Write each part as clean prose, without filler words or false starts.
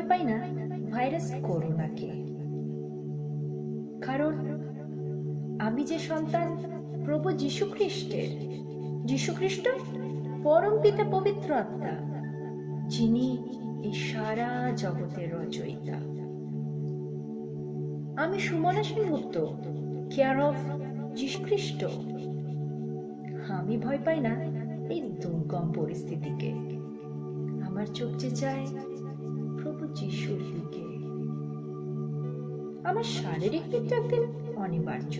পাই না ভাইরাস করোনাকে, কারণ আমি যে সন্তান প্রভু যীশু খ্রিস্টের, যীশু খ্রিস্ট পরম পিতা পবিত্র আত্মা, যিনি এই সারা জগতের রচয়িতা। আমি সুমনা সেনগুপ্ত, কেয়ার অফ যীশু খ্রিস্ট। আমি ভয় পাই না এই দুর্গম পরিস্থিতিকে। আমার চোখ যে চায় প্রভু যীশুর দিকে। আমার শারীরিক মৃত্যু একদিন অনিবার্য,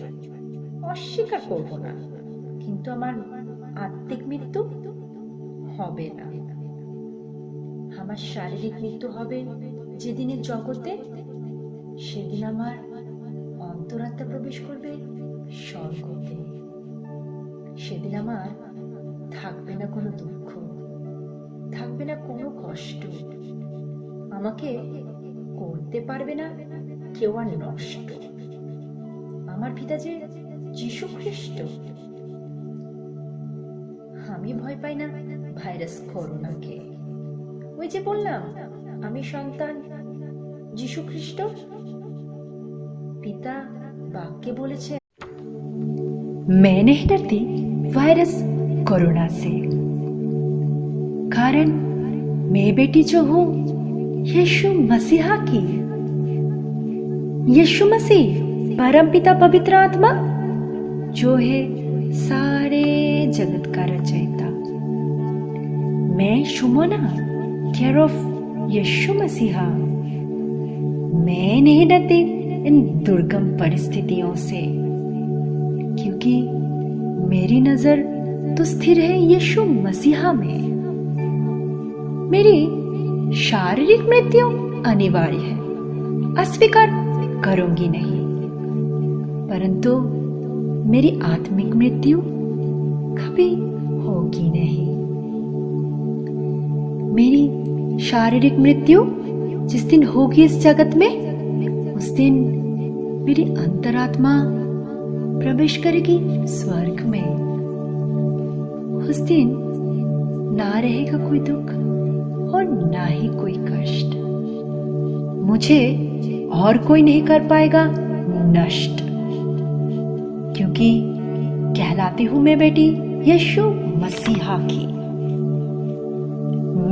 অস্বীকার করব না, কিন্তু আমার আত্মিক মৃত্যু হবে না। আমার শারীরিক মৃত্যু হবে যেদিনে জগতে, সেদিন আমার অন্তরাত্মা প্রবেশ করবে স্বর্গতে। সেদিন আমার থাকবে না কোনো দুঃখ, থাকবে না কোনো কষ্ট, আমাকে করতে পারবে না কেউ আর নষ্ট। আমার পিতা যে যীশু খ্রিস্ট। আমি ভয় পাই না ভাইরাস করোনাকে। ওই যে বললাম আমি সন্তান যীশু খ্রিস্ট। पिता वाक्य बोलेছে, मैं नहीं डरती वायरस कोरोना से, कारण मैं बेटी जो हूं यीशु मसीहा की। यीशु मसीह परम पिता पवित्र आत्मा जो है सारे जगत का रचयिता। मैं सुमना, केयर ऑफ यीशु मसीहा। मैं नहीं डरती इन दुर्गम परिस्थितियों से, क्योंकि मेरी नजर तो स्थिर है यीशु मसीहा में। मेरी शारीरिक मृत्यु अनिवार्य है, अस्वीकार करूंगी नहीं, परंतु मेरी आत्मिक मृत्यु कभी होगी नहीं। मेरी शारीरिक मृत्यु जिस दिन होगी इस जगत में, उस दिन मेरी अंतरात्मा प्रवेश करेगी स्वर्ग में। उस दिन ना रहेगा कोई दुख और ना ही कोई कष्ट। मुझे और कोई नहीं कर पाएगा नष्ट, क्योंकि कहलाती हूं मैं बेटी यीशु मसीहा की।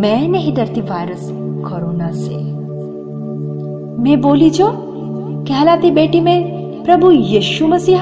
मैं नहीं डरती वायरस कोरोना से। मैं बोली जो कहलाती बेटी में प्रभु यीशु मसीहा